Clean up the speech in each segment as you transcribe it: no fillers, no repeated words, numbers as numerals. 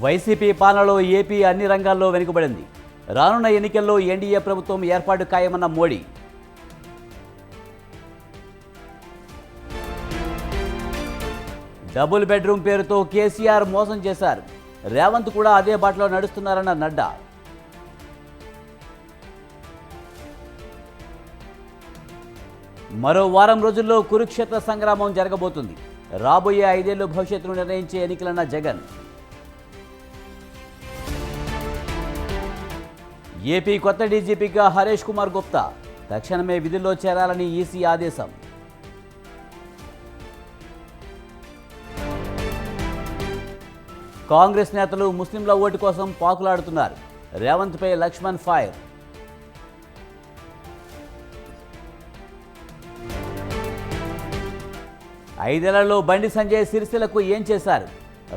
YCP పాలనలో AP అన్ని రంగాల్లో వెనుకబడింది. రానున్న ఎన్నికల్లో ఎన్డీఏ ప్రభుత్వం ఏర్పాటు ఖాయమన్న మోడీ. డబుల్ బెడ్రూమ్ పేరుతో కేసీఆర్ మోసం చేశారు. రేవంత్ కూడా అదే బాటలో నడుస్తున్నారన్న నడ్డా. మరో వారం రోజుల్లో కురుక్షేత్ర సంగ్రామం జరగబోతుంది. రాబోయే 5 ఏళ్ల భవిష్యత్తును నిర్ణయించే ఎన్నికలన్న జగన్. ఏపీ కొత్త డీజీపీగా హరీష్ కుమార్ గుప్తా తక్షణమే విధుల్లో చేరాలని ఈసీ ఆదేశం. కాంగ్రెస్ నేతలు ముస్లింల ఓటు కోసం పాకులాడుతున్నారు. రేవంత్పై లక్ష్మణ్ ఫైర్. ఐదేళ్లలో బండి సంజయ్ సిరిసిల్లకు ఏం చేశారు?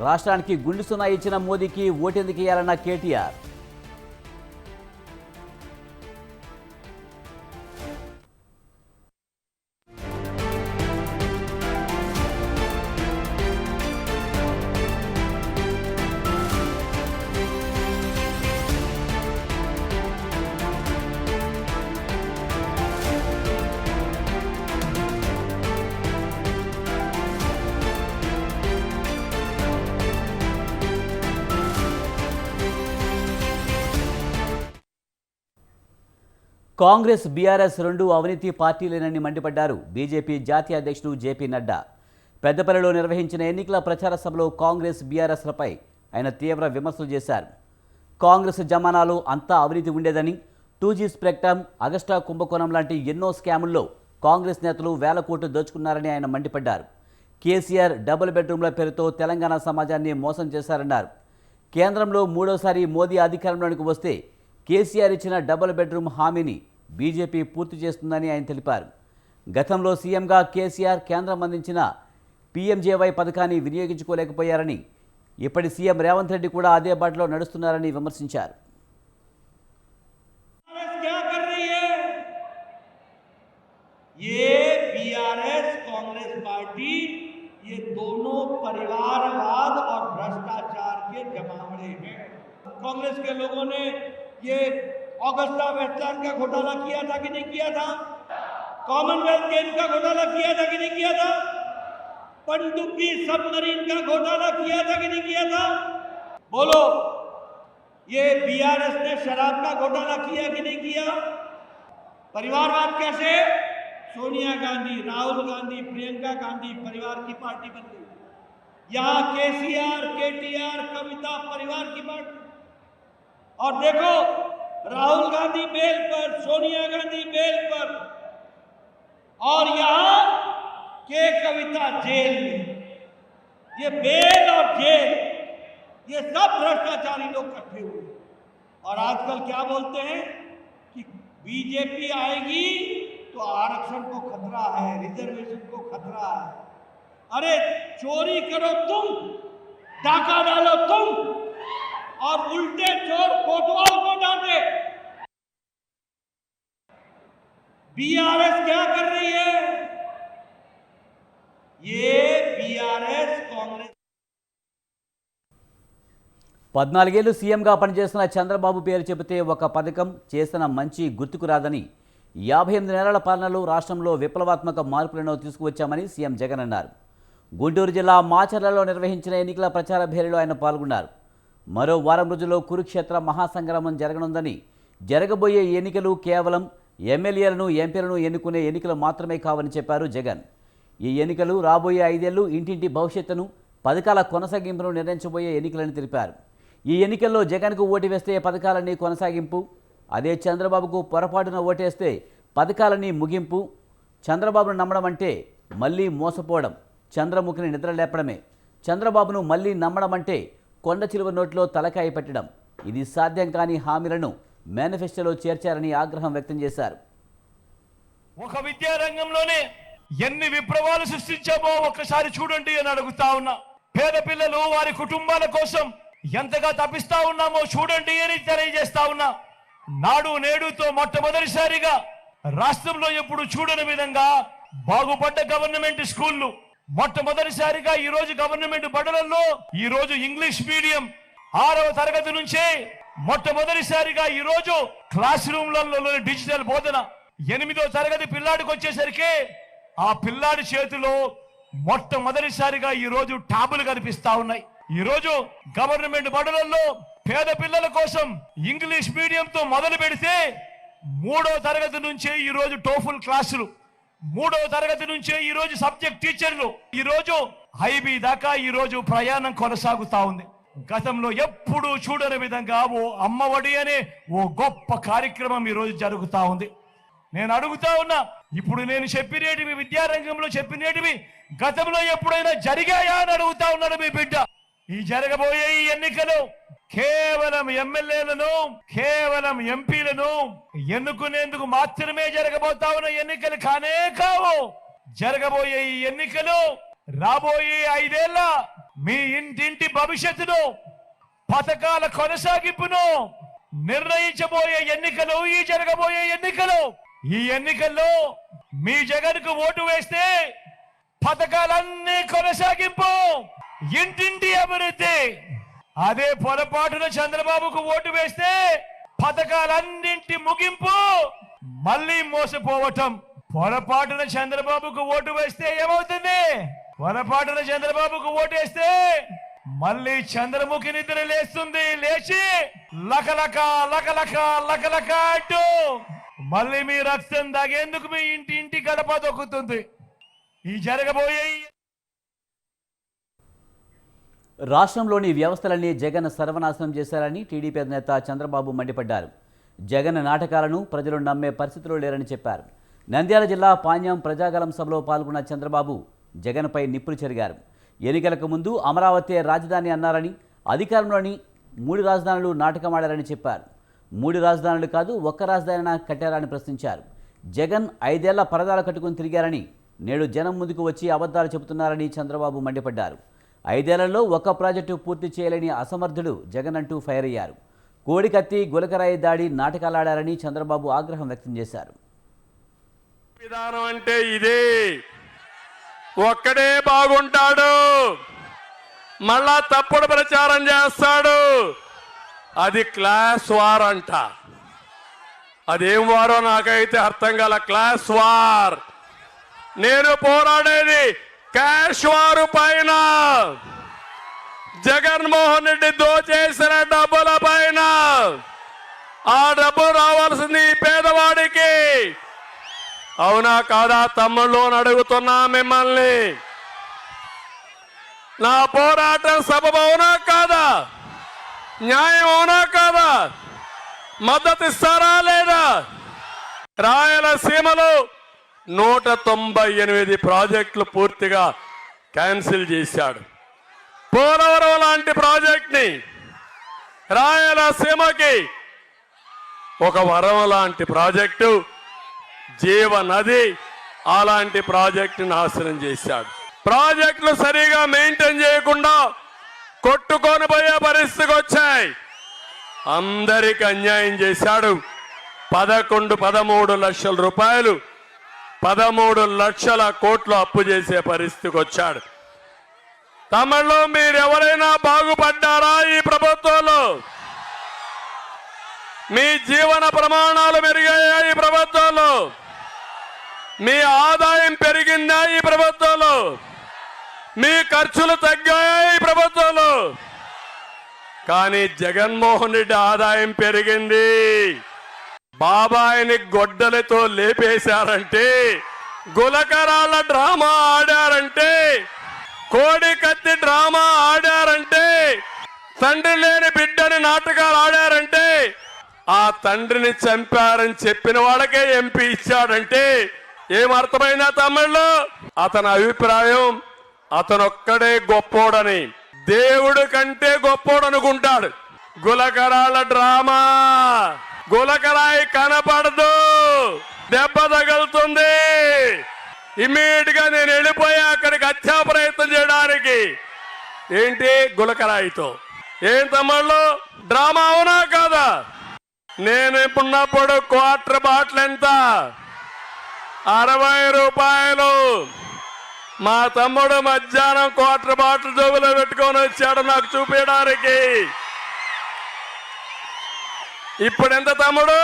రాష్ట్రానికి గుండు సున్నా ఇచ్చిన మోదీకి ఓటెందుకేయాలన్న కేటీఆర్. కాంగ్రెస్ బీఆర్ఎస్ రెండు అవినీతి పార్టీలేనని మండిపడ్డారు బీజేపీ జాతీయ అధ్యక్షుడు జేపీ నడ్డా. పెద్దపల్లిలో నిర్వహించిన ఎన్నికల ప్రచార సభలో కాంగ్రెస్ బీఆర్ఎస్లపై ఆయన తీవ్ర విమర్శలు చేశారు. కాంగ్రెస్ జమానాలో అంతా అవినీతి ఉండేదని, 2G స్పెక్ట్రమ్, అగస్టా కుంభకోణం లాంటి ఎన్నో స్కాముల్లో కాంగ్రెస్ నేతలు వేల కోట్లు దోచుకున్నారని ఆయన మండిపడ్డారు. కేసీఆర్ డబుల్ బెడ్రూమ్ల పేరుతో తెలంగాణ సమాజాన్ని మోసం చేశారన్నారు. కేంద్రంలో మూడోసారి మోదీ అధికారంలోనికి వస్తే కేసీఆర్ ఇచ్చిన డబుల్ బెడ్రూమ్ హామీని బీజేపీ పూర్తి చేస్తుందని ఆయన తెలిపారు. గతంలో సీఎంగా కేసీఆర్ కేంద్రం అందించిన పీఎంజేవై పథకాన్ని వినియోగించుకోలేకపోయారని, ఇప్పటి సీఎం రేవంత్ రెడ్డి కూడా అదే బాటలో నడుస్తున్నారని విమర్శించారు. ये दोनों परिवारवाद और भ्रष्टाचार के जमावड़े हैं। कांग्रेस के लोगों ने ये ऑगस्टा वेस्टलैंड का घोटाला किया था कि नहीं किया था? कॉमनवेल्थ गेम्स का घोटाला किया था कि नहीं किया था? पनडुब्बी सबमरीन का घोटाला किया था कि नहीं किया था? बोलो, ये बीआरएस ने शराब का घोटाला किया कि नहीं किया? परिवारवाद कैसे? सोनिया गांधी, राहुल गांधी, प्रियंका गांधी परिवार की पार्टी बन गई। यहाँ केसीआर, केटीआर, कविता परिवार की पार्टी। और देखो, राहुल गांधी बेल पर, सोनिया गांधी बेल पर, और यहाँ के कविता जेल में। ये बेल और जेल, ये सब भ्रष्टाचारी लोग इकट्ठे हुए। और आजकल क्या बोलते हैं कि बीजेपी आएगी तो आरक्षण को खतरा है, रिजर्वेशन को खतरा है। अरे चोरी करो तुम, डाका डालो तुम, और उल्टे चोर कोतवाल को डांटे। बीआरएस क्या कर रही है? ये बीआरएस कांग्रेस 14 ఏళ్లు సీఎంగా పనిచేసిన చంద్రబాబు పేరు చెబితే ఒక పథకం చేసిన మంచి గుర్తుకు రాదని, 58 నెలల పాలనలో రాష్ట్రంలో విప్లవాత్మక మార్పులను తీసుకువచ్చామని సీఎం జగన్ అన్నారు. గుంటూరు జిల్లా మాచర్లలో నిర్వహించిన ఎన్నికల ప్రచార భేరీలో ఆయన పాల్గొన్నారు. మరో వారం రోజుల్లో కురుక్షేత్ర మహాసంగ్రామం జరగనుందని, జరగబోయే ఎన్నికలు కేవలం ఎమ్మెల్యేలను, ఎంపీలను ఎన్నుకునే ఎన్నికలు మాత్రమే కావని చెప్పారు జగన్. ఈ ఎన్నికలు రాబోయే 5 ఏళ్లు ఇంటింటి భవిష్యత్తును, పథకాల కొనసాగింపును నిర్ణయించబోయే ఎన్నికలని తెలిపారు. ఈ ఎన్నికల్లో జగన్కు ఓటు వేస్తే పథకాలన్నీ కొనసాగింపు, అదే చంద్రబాబుకు పొరపాటున ఓటేస్తే పథకాలన్నీ ముగింపు. చంద్రబాబును నమ్మడం అంటే మళ్ళీ మోసపోవడం, చంద్రముఖిని నిద్రలేపడమే. చంద్రబాబును మళ్ళీ నమ్మడం అంటే కొండ చిలువ నోట్లో తలకాయ పెట్టడం. ఇది సాధ్యం కాని హామీలను మేనిఫెస్టోలో చేర్చారని ఆగ్రహం వ్యక్తం చేశారు. ఒక విద్యారంగంలోనే ఎన్ని విప్లవాలు సృష్టించామో ఒక్కసారి చూడండి అని అడుగుతా ఉన్నా. పేద పిల్లలు, వారి కుటుంబాల కోసం ఎంతగా తప్పిస్తా ఉన్నామో చూడండి అని తెలియజేస్తా ఉన్నా. నాడు నేడుతో మొట్టమొదటిసారిగా రాష్ట్రంలో ఎప్పుడు చూడని విధంగా బాగుపడ్డ గవర్నమెంట్ స్కూళ్లు, మొట్టమొదటిసారిగా ఈ రోజు గవర్నమెంట్ బడులలో ఈ రోజు ఇంగ్లీష్ మీడియం 6వ తరగతి నుంచే మొట్టమొదటిసారిగా ఈ రోజు క్లాస్ రూమ్లలో డిజిటల్ బోధన. 8వ తరగతి పిల్లాడికి వచ్చేసరికి ఆ పిల్లాడి చేతిలో మొట్టమొదటిసారిగా ఈ రోజు ట్యాబులు కనిపిస్తా ఉన్నాయి. ఈ రోజు గవర్నమెంట్ బడులలో పేద పిల్లల కోసం ఇంగ్లీష్ మీడియంతో మొదలు పెడితే 3వ తరగతి నుంచే ఈ రోజు టోఫుల్ క్లాసులు, 3వ తరగతి నుంచే ఈ రోజు సబ్జెక్ట్ టీచర్లు, ఈ రోజు ఐబీ దాకా ఈ రోజు ప్రయాణం కొనసాగుతా ఉంది. గతంలో ఎప్పుడూ చూడని విధంగా ఓ అమ్మఒడి అనే ఓ గొప్ప కార్యక్రమం ఈ రోజు జరుగుతా ఉంది. నేను అడుగుతా ఉన్నా, ఇప్పుడు నేను చెప్పినేటివి విద్యారంగంలో చెప్పినేటివి గతంలో ఎప్పుడైనా జరిగాయా అని అడుగుతా ఉన్నాడు మీ బిడ్డ. ఈ జరగబోయే ఈ ఎన్నికలు కేవలం ఎమ్మెల్యేలను, కేవలం ఎంపీలను ఎన్నుకునేందుకు మాత్రమే జరగబోతా ఉన్న ఎన్నికలు కానే కావు. జరగబోయే ఈ ఎన్నికలు రాబోయే 5 ఏళ్ల మీ ఇంటింటి భవిష్యత్తును, పథకాల కొనసాగింపును నిర్ణయించబోయే ఎన్నికలు ఈ జరగబోయే ఎన్నికలు. ఈ ఎన్నికల్లో మీ జగన్కు ఓటు వేస్తే పథకాలన్నీ కొనసాగింపు, ఇంటింటి అభివృద్ధి. అదే పొరపాటున చంద్రబాబుకు ఓటు వేస్తే పథకాలన్నింటి ముగింపు, మళ్ళీ మోసపోవటం. పొరపాటున చంద్రబాబుకు ఓటు వేస్తే ఏమవుతుంది? పొరపాటున చంద్రబాబుకు ఓటేస్తే మళ్ళీ చంద్రముఖి నిద్ర లేస్తుంది, లేచి లకలక లకలక లకలక అంటూ మళ్ళీ మీ రక్తం దాగేందుకు మీ ఇంటి గడప దొక్కుతుంది. ఈ జరగబోయే రాష్ట్రంలోని వ్యవస్థలన్నీ జగన్ సర్వనాశనం చేశారని టీడీపీ అధినేత చంద్రబాబు మండిపడ్డారు. జగన్ నాటకాలను ప్రజలు నమ్మే పరిస్థితిలో లేరని చెప్పారు. నంద్యాల జిల్లా పాణ్యం ప్రజాగలం సభలో పాల్గొన్న చంద్రబాబు జగన్పై నిప్పులు చెరిగారు. ఎన్నికలకు ముందు అమరావతి రాజధాని అన్నారని, అధికారంలోని 3 రాజధానులు నాటకమాడారని చెప్పారు. 3 రాజధానులు కాదు, ఒక్క రాజధాని కట్టారని ప్రశ్నించారు. జగన్ 5 ఏళ్ల పరదాలు కట్టుకుని తిరిగారని, నేడు జనం ముందుకు వచ్చి అబద్ధాలు చెబుతున్నారని చంద్రబాబు మండిపడ్డారు. 5 ఏళ్లలో ఒక్క ప్రాజెక్టు పూర్తి చేయలేని అసమర్థుడు జగన్ అంటూ ఫైర్ అయ్యారు. కోడికత్తి గులకరాయి దాడి నాటకాలాడారని చంద్రబాబు ఆగ్రహం వ్యక్తం చేశారు. విధానం అంటే ఇదే, ఒక్కడే బాగుంటాడు, మళ్ళా తప్పుడు ప్రచారం చేస్తాడు. అది క్లాస్ వార్ అంట. అదేం వారో నాకైతే అర్థం కాల. Class war. నేను పోరాడేది క్యాష్ వారు పైన, జగన్మోహన్ రెడ్డి దోచేసిన డబ్బుల పైన. ఆ డబ్బు రావాల్సింది పేదవాడికి. అవునా కాదా తమ్ముళ్ళు అని అడుగుతున్నా మిమ్మల్ని. నా పోరాటం సబబు అవునా కాదా? న్యాయం అవునా కాదా? మద్దతు ఇస్తారా లేదా? రాయలసీమలో 198 ప్రాజెక్టులు పూర్తిగా క్యాన్సిల్ చేశాడు. పోలవరం లాంటి ప్రాజెక్ట్ని రాయలసీమకి ఒక వరం లాంటి ప్రాజెక్టు, జీవనది అలాంటి ప్రాజెక్టు నాశనం చేశాడు. ప్రాజెక్టులు సరిగా మెయింటైన్ చేయకుండా కొట్టుకొని పోయే పరిస్థితికి వచ్చాయి. అందరికి అన్యాయం చేశాడు. 13 లక్షల రూపాయలు, 13 లక్షల కోట్లు అప్పు చేసే పరిస్థితికి వచ్చాడు. తమిళలో మీరు ఎవరైనా బాగుపడ్డారా? ఈ ప్రభుత్వంలో మీ జీవన ప్రమాణాలు మెరుగాయా? ఈ ప్రభుత్వంలో మీ ఆదాయం పెరిగిందా? ఈ ప్రభుత్వంలో మీ ఖర్చులు తగ్గాయా? ఈ ప్రభుత్వంలో. కానీ జగన్మోహన్ రెడ్డి ఆదాయం పెరిగింది. బాబాయిని గొడ్డలతో లేపేశారంటే, గులకరాళ్ళ డ్రామా ఆడారంటే, కోడికత్తి డ్రామా ఆడారంటే, తండ్రి లేని బిడ్డని నాటకాలు ఆడారంటే, ఆ తండ్రిని చంపారని చెప్పిన వాళ్ళకే ఎంపీ ఇచ్చాడంటే ఏమర్థమైనా తమిళ్లో? అతని అభిప్రాయం అతనొక్కడే గొప్పోడని, దేవుడు కంటే గొప్పోడు అనుకుంటాడు. గులకరాళ్ళ డ్రామా. గులకరాయి కనపడదు, దెబ్బ తగులుతుంది. ఇమ్మీడియట్ గా నేను వెళ్ళిపోయా అక్కడికి హత్యా ప్రయత్నం చేయడానికి. ఏంటి గులకరాయితో? ఏం తమ్ముళ్ళు డ్రామా అవునా కాదా? నేను ఇప్పుడున్నప్పుడు క్వార్టర్ బాటిల్ ఎంత? 60 రూపాయలు. మా తమ్ముడు మధ్యాహ్నం క్వార్టర్ బాటిల్ జోబులో పెట్టుకొని వచ్చాడు నాకు చూపించడానికి. ఇప్పుడు ఎంత తమ్ముడు?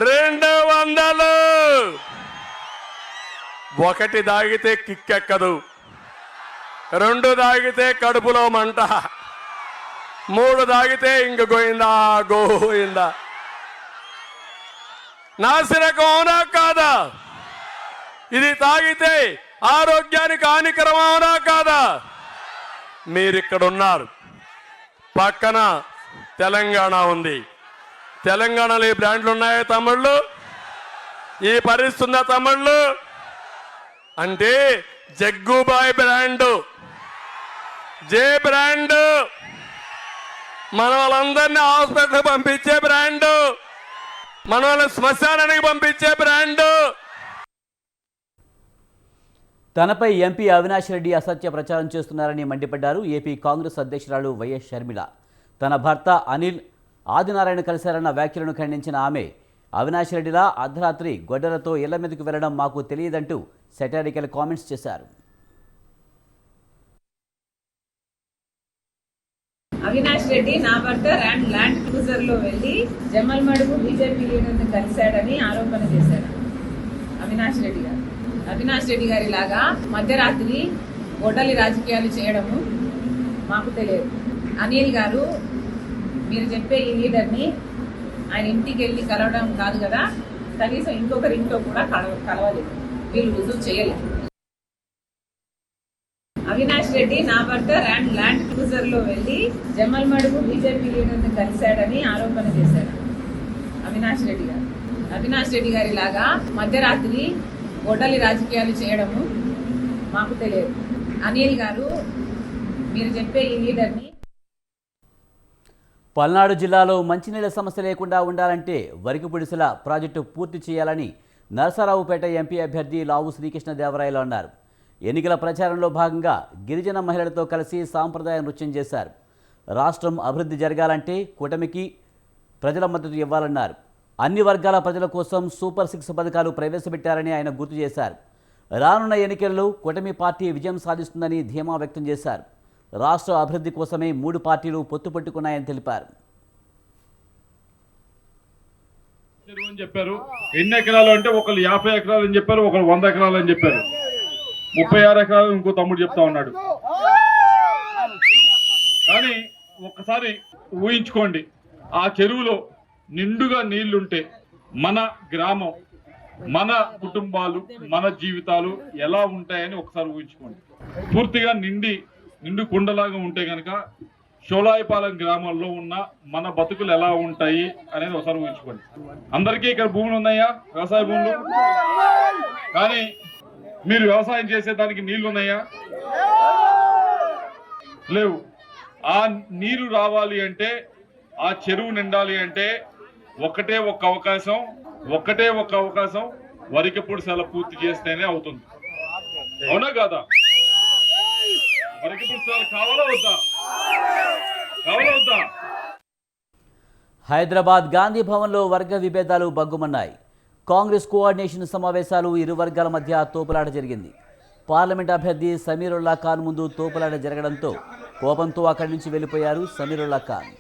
200. ఒకటి దాగితే కిక్కెక్కదు, 2 దాగితే కడుపులో మంట, 3 దాగితే ఇంక గోయిందా గోయిందా. నాసిరకం అవునా కాదా? ఇది తాగితే ఆరోగ్యానికి హానికరం అవునా కాదా? మీరిక్కడున్నారు, పక్కన తెలంగాణ ఉంది. తెలంగాణలో ఈ బ్రాండ్లు ఉన్నాయా తమ్ముళ్ళు? ఈ పరిస్థితి ఉందా తమ్ముళ్ళు? అంటే జగ్గుబాయ్ బ్రాండు, జే బ్రాండు, మన వాళ్ళందరినీ హాస్పిటల్ పంపించే బ్రాండు, మన వాళ్ళని శ్మశానానికి పంపించే బ్రాండు. తనపై ఎంపీ అవినాష్ రెడ్డి అసత్య ప్రచారం చేస్తున్నారని మండిపడ్డారు ఏపీ కాంగ్రెస్ అధ్యక్షురాలు వైఎస్ షర్మిల. తన భర్త అనిల్ ఆదినారాయణ కలిశారన్న వ్యాఖ్యలను ఖండించిన ఆమె, అవినాష్ రెడ్డిలా అర్ధరాత్రి గొడ్డలతో ఇళ్ల మీదకు వెళ్లడం మాకు తెలియదంటూ సెటారికల్ కామెంట్స్ చేశారు. అవినాష్ రెడ్డి నా భర్త ల్యాండ్ క్రూజర్ లో వెళ్లి జమ్మలమడుగు బీజేపీ లీడర్ని కలిశాడని ఆరోపణ చేశాడు అవినాష్ రెడ్డి గారు. అవినాష్ రెడ్డి గారి లాగా మధ్యరాత్రి గొడ్డలి రాజకీయాలు చేయడము మాకు తెలియదు. అనిల్ గారు, మీరు చెప్పే ఈ లీడర్ని ఆయన ఇంటికి వెళ్ళి కలవడం కాదు కదా, కనీసం ఇంకొకరి ఇంట్లో కూడా కలవలేదు, వీళ్ళు రుజువు చేయలేదు. అవినాష్ రెడ్డి నా భర్త ల్యాండ్ క్రూజర్ లో వెళ్లి జమ్మలమడుగు బీజేపీ లీడర్ని కలిశాడని ఆరోపణ చేశాడు అవినాష్ రెడ్డి గారు. అవినాష్ రెడ్డి గారి లాగా మధ్యరాత్రి గొడ్డలి రాజకీయాలు చేయడము మాకు తెలియదు. అనిల్ గారు, మీరు చెప్పే ఈ లీడర్ని. పల్నాడు జిల్లాలో మంచినీళ్ల సమస్య లేకుండా ఉండాలంటే వరికిపుడిసెల ప్రాజెక్టు పూర్తి చేయాలని నరసరావుపేట ఎంపీ అభ్యర్థి లావు శ్రీకృష్ణదేవరాయలు అన్నారు. ఎన్నికల ప్రచారంలో భాగంగా గిరిజన మహిళలతో కలిసి సాంప్రదాయ నృత్యం చేశారు. రాష్ట్రం అభివృద్ధి జరగాలంటే కూటమికి ప్రజల మద్దతు ఇవ్వాలన్నారు. అన్ని వర్గాల ప్రజల కోసం సూపర్ 6 పథకాలు ప్రవేశపెట్టారని ఆయన గుర్తు చేశారు. రానున్న ఎన్నికల్లో కూటమి పార్టీ విజయం సాధిస్తుందని ధీమా వ్యక్తం చేశారు. రాష్ట్ర అభివృద్ధి కోసమే 3 పార్టీలు పొత్తు పట్టుకున్నాయని తెలిపారు. చెప్పారు ఎన్ని ఎకరాలు అంటే ఒకళ్ళు 50 ఎకరాలు అని చెప్పారు, ఒకళ్ళు 100 ఎకరాలు అని చెప్పారు. 36 ఎకరాలు ఇంకో తమ్ముడు చెప్తా ఉన్నాడు. కానీ ఒక్కసారి ఊహించుకోండి, ఆ చెరువులో నిండుగా నీళ్లుంటే మన గ్రామం, మన కుటుంబాలు, మన జీవితాలు ఎలా ఉంటాయని ఒకసారి ఊహించుకోండి. పూర్తిగా నిండు కుండలాగా ఉంటే కనుక షోలాయిపాలెం గ్రామంలో ఉన్న మన బతుకులు ఎలా ఉంటాయి అనేది ఒకసారి ఊహించుకోండి. అందరికీ ఇక్కడ భూములు ఉన్నాయా? వ్యవసాయ భూములు. కానీ మీరు వ్యవసాయం చేసేదానికి నీళ్లు ఉన్నాయా? లేవు. ఆ నీరు రావాలి అంటే, ఆ చెరువు నిండాలి అంటే ఒకటే ఒక అవకాశం వరికిపుడిసెల పూర్తి చేస్తేనే అవుతుంది. అవునా కాదా? వరికిపుడిసెల కావాలా వద్దా? హైదరాబాద్ గాంధీ భవన్లో వర్గ విభేదాలు బగ్గుమన్నాయి. కాంగ్రెస్ కోఆర్డినేషన్ సమావేశాలు ఇరు వర్గాల మధ్య తోపులాట జరిగింది. పార్లమెంట్ అభ్యర్థి సమీరుల్లా ఖాన్ ముందు తోపులాట జరగడంతో కోపంతో అక్కడి నుంచి వెళ్లిపోయారు సమీరుల్లా ఖాన్.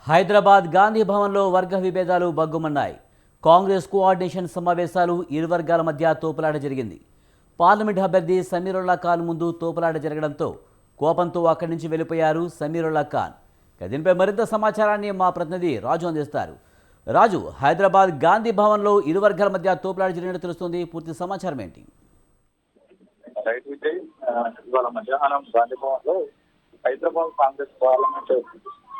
హైదరాబాద్ గాంధీ భవన్లో వర్గ విభేదాలు బగ్గుమన్నాయి. కాంగ్రెస్ కోఆర్డినేషన్ సమావేశాలు ఇరు వర్గాల మధ్య తోపులాట జరిగింది. పార్లమెంట్ అభ్యర్థి సమీరుల్లా ఖాన్ ముందు తోపులాట జరగడంతో కోపంతో అక్కడి నుంచి వెళ్లిపోయారు సమీరుల్లా ఖాన్. దీనిపై మరింత సమాచారాన్ని మా ప్రతినిధి రాజు అందిస్తారు. రాజు, హైదరాబాద్ గాంధీ భవన్లో ఇరు వర్గాల మధ్య తోపులాట జరిగినట్టు తెలుస్తుంది. పూర్తి సమాచారం ఏంటి? రైట్ విజయ్, ఇవాళ మధ్యాహ్నం గాంధీ భవన్ లో హైదరాబాద్ కాంగ్రెస్ పార్లమెంట్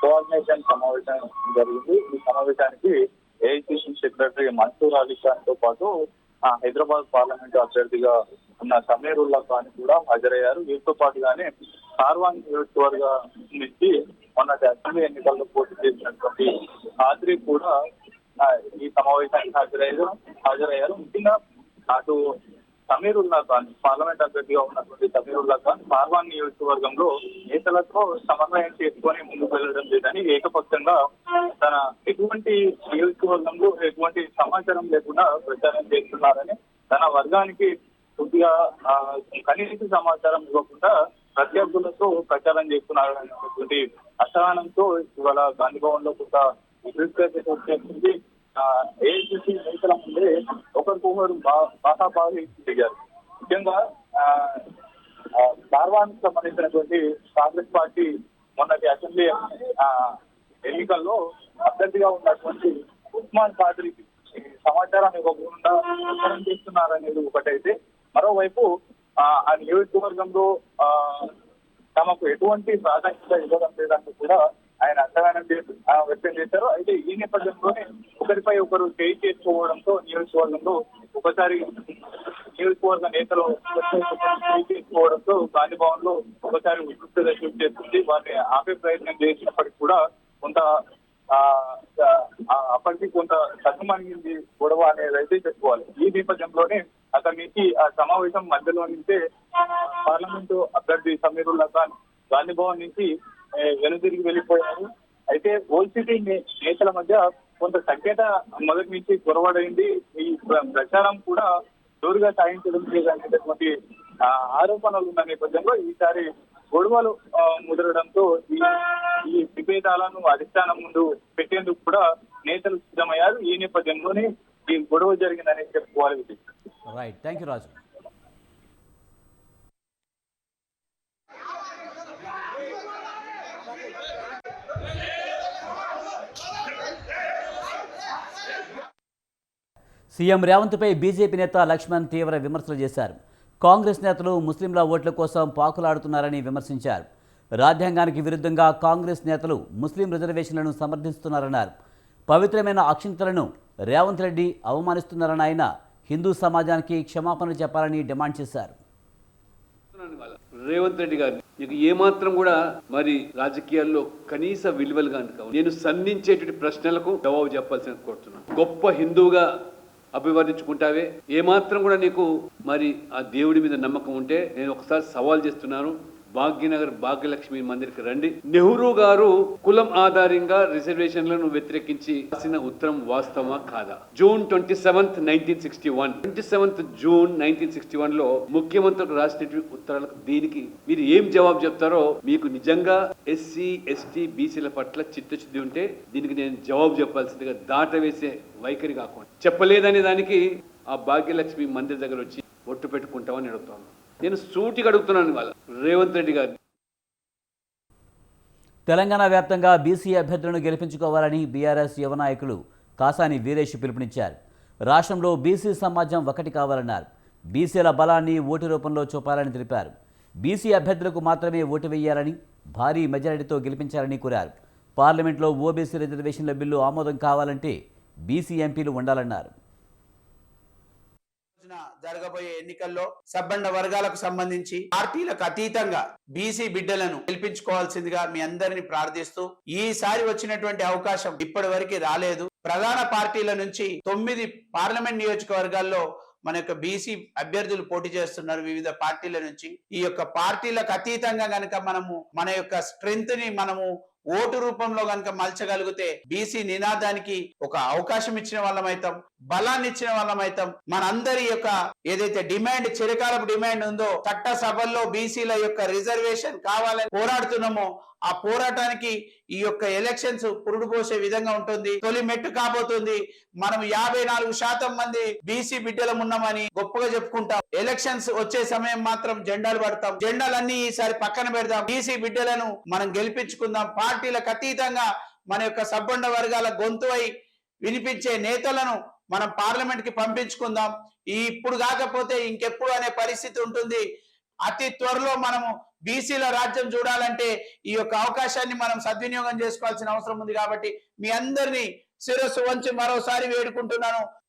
కోఆర్డినేషన్ సమావేశం జరిగింది. ఈ సమావేశానికి ఏఐసిసి సెక్రటరీ మన్సూర్ అలీ ఖాన్ తో పాటు హైదరాబాద్ పార్లమెంట్ అభ్యర్థిగా ఉన్న సమీరుల్లా ఖాన్ కూడా హాజరయ్యారు. వీరితో పాటుగానే కార్వాన్ నియోజకవర్గ నుంచి మొన్న అసెంబ్లీ ఎన్నికల్లో పోటీ చేసినటువంటి హాజరీ కూడా ఈ సమావేశానికి హాజరయ్యారు. ముఖ్యంగా అటు సమీరుల్లా ఖాన్, పార్లమెంట్ అభ్యర్థిగా ఉన్నటువంటి సమీరుల్లా ఖాన్ కార్వాన్ నియోజకవర్గంలో నేతలతో సమన్వయం చేసుకొని ముందుకు వెళ్లడం లేదని, ఏకపక్షంగా తన ఎటువంటి నియోజకవర్గంలో ఎటువంటి సమాచారం లేకుండా ప్రచారం చేస్తున్నారని, తన వర్గానికి కొద్దిగా కనీస సమాచారం ఇవ్వకుండా ప్రత్యర్థులతో ప్రచారం చేస్తున్నారనేటువంటి అసహనంతో ఇవాళ గాంధీ భవన్ లో కొంత చేస్తుంది. ఏఐసిసి నేతల ముందే ఒకరికొకరు బాహాబాహి దిగారు. ముఖ్యంగా కార్వాన్కి సంబంధించినటువంటి కాంగ్రెస్ పార్టీ మొన్నటి అసెంబ్లీ ఎన్నికల్లో అభ్యర్థిగా ఉన్నటువంటి ఉస్మాన్ ఖాద్రికి సమాచారం ఇవ్వకుండా ప్రచారం చేస్తున్నారనేది ఒకటైతే, మరోవైపు ఆ నియోజకవర్గంలో తమకు ఎటువంటి ప్రాధాన్యత ఇవ్వడం లేదని కూడా ఆయన అసహనం వ్యక్తం చేశారు. అయితే ఈ నేపథ్యంలోనే ఒకరిపై ఒకరు చేయి చేసుకోవడంతో నియోజకవర్గంలో ఒకసారి నియోజకవర్గ నేతలు చేయి చేసుకోవడంతో గాంధీ భవన్ లో ఒకసారి ఉద్రిక్తత చోటు చేస్తుంది. వారిని ఆపే ప్రయత్నం చేసినప్పటికీ కూడా కొంత అప్పటికి కొంత సద్దుమణిగింది గొడవ అనేది అయితే చెప్పుకోవాలి. ఈ నేపథ్యంలోనే అక్కడి నుంచి ఆ సమావేశం మధ్యలో నుంచే పార్లమెంటు అభ్యర్థి సమీరుల్లా ఖాన్ గాంధీ భవన్ నుంచి వెనుదిరిగి వెళ్ళిపోయారు. అయితే ఓల్డ్ సిటీ నేతల మధ్య కొంత సంకేత మొదటి నుంచి గొడవడైంది. ఈ ప్రచారం కూడా జోరుగా సాగించడం లేదనేటటువంటి ఆరోపణలు ఉన్న నేపథ్యంలో ఈసారి గొడవలు ముదరడంతో ఈ విభేదాలను అధిష్టానం ముందు పెట్టేందుకు కూడా నేతలు సిద్ధమయ్యారు. ఈ నేపథ్యంలోనే ఈ గొడవ జరిగిందని చెప్పుకోవాలి. Right, thank you Raju. CM రేవంత్పై బీజేపీ నేత లక్ష్మణ్ తీవ్ర విమర్శలు చేశారు. కాంగ్రెస్ నేతలు ముస్లింల ఓట్ల కోసం పాకులాడుతున్నారని విమర్శించారు. రాజ్యాంగానికి విరుద్ధంగా కాంగ్రెస్ నేతలు ముస్లిం రిజర్వేషన్లను సమర్థిస్తున్నారన్నారు. పవిత్రమైన అక్షింతలను రేవంత్ రెడ్డి అవమానిస్తున్నారని ఆయన హిందూ సమాజానికి క్షమాపణలు చెప్పాలని డిమాండ్ చేశారు. రేవంత్ రెడ్డి గారు నీకు ఏమాత్రం కూడా మరి రాజకీయాల్లో కనీస విలువలు కనుక నేను సంధించేటువంటి ప్రశ్నలకు జవాబు చెప్పాల్సిన కోరుతున్నాను. గొప్ప హిందువుగా అభివర్ణించుకుంటావే, ఏమాత్రం కూడా నీకు మరి ఆ దేవుడి మీద నమ్మకం ఉంటే నేను ఒకసారి సవాల్ చేస్తున్నాను. భాగ్యనగర్ భాగ్యలక్ష్మి మందిర్కి రండి. నెహ్రూ గారు కులం ఆధారంగా రిజర్వేషన్లను వ్యతిరేకించి రాసిన ఉత్తరం వాస్తవమా కాదా? జూన్ 27, 1961 27th జూన్ 1961 లో ముఖ్యమంత్రి రాసినటువంటి ఉత్తరాలకు దీనికి మీరు ఏం జవాబు చెప్తారో, మీకు నిజంగా ఎస్సీ ఎస్టీ బీసీల పట్ల చిత్తశుద్ధి ఉంటే దీనికి నేను జవాబు చెప్పాల్సిందిగా దాటవేసే వైఖరి కాకుండా చెప్పలేదనే దానికి ఆ భాగ్యలక్ష్మి మందిర్ దగ్గర వచ్చి ఒట్టు పెట్టుకుంటామని అడుగుతాను. నేను సూటిగా అడుగుతున్నాను వాళ్ళ రేవంత్ రెడ్డి గారిని. తెలంగాణ వ్యాప్తంగా బీసీ అభ్యర్థులను గెలిపించుకోవాలని బీఆర్ఎస్ యువ నాయకులు కాసాని వీరేష్ పిలుపునిచ్చారు. రాష్ట్రంలో బీసీ సమాజం ఒకటి కావాలన్నారు. బీసీల బలాన్ని ఓటు రూపంలో చూపాలని తెలిపారు. బీసీ అభ్యర్థులకు మాత్రమే ఓటు వేయాలని, భారీ మెజారిటీతో గెలిపించాలని కోరారు. పార్లమెంట్లో ఓబీసీ రిజర్వేషన్ల బిల్లు ఆమోదం కావాలంటే బీసీ ఎంపీలు ఉండాలన్నారు. జరగబోయే ఎన్నికల్లో సబ్బండ వర్గాలకు సంబంధించి పార్టీలకు అతీతంగా బీసీ బిడ్డలను గెలిపించుకోవాల్సిందిగా మీ అందరిని ప్రార్థిస్తూ, ఈసారి వచ్చినటువంటి అవకాశం ఇప్పటి వరకు రాలేదు. ప్రధాన పార్టీల నుంచి 9 పార్లమెంట్ నియోజకవర్గాల్లో మన యొక్క బీసీ అభ్యర్థులు పోటీ చేస్తున్నారు వివిధ పార్టీల నుంచి. ఈ యొక్క పార్టీలకు అతీతంగా గనక మనము మన యొక్క స్ట్రెంగ్త్ ని మనము ఓటు రూపంలో కనుక మలచగలిగితే బీసీ నినాదానికి ఒక అవకాశం ఇచ్చిన వాళ్ళం అవుతాం, బలాన్ని ఇచ్చిన వాళ్ళం అవుతాం. మనందరి యొక్క ఏదైతే డిమాండ్, చిరకాలపు డిమాండ్ ఉందో చట్టసభల్లో బీసీల యొక్క రిజర్వేషన్ కావాలని పోరాడుతున్నామో ఆ పోరాటానికి ఈ యొక్క ఎలక్షన్స్ పురుడు పోసే విధంగా ఉంటుంది. తొలి మెట్టు కాబోతుంది. మనం 54% మంది బీసీ బిడ్డలం ఉన్నామని గొప్పగా చెప్పుకుంటాం. ఎలక్షన్స్ వచ్చే సమయం మాత్రం జెండాలు పడతాం. జెండాలన్నీ ఈసారి పక్కన పెడదాం. బీసీ బిడ్డలను మనం గెలిపించుకుందాం. పార్టీలకు అతీతంగా మన యొక్క సబ్బండ వర్గాల గొంతు అయి వినిపించే నేతలను మనం పార్లమెంట్ కి పంపించుకుందాం. ఇప్పుడు కాకపోతే ఇంకెప్పుడు అనే పరిస్థితి ఉంటుంది. అతి త్వరలో మనము బీసీల రాజ్యం చూడాలంటే ఈ యొక్క అవకాశాన్ని మనం సద్వినియోగం చేసుకోవాల్సిన అవసరం ఉంది. కాబట్టి మీ అందరినీ శిరస్సు వంచి మరోసారి వేడుకుంటున్నాను.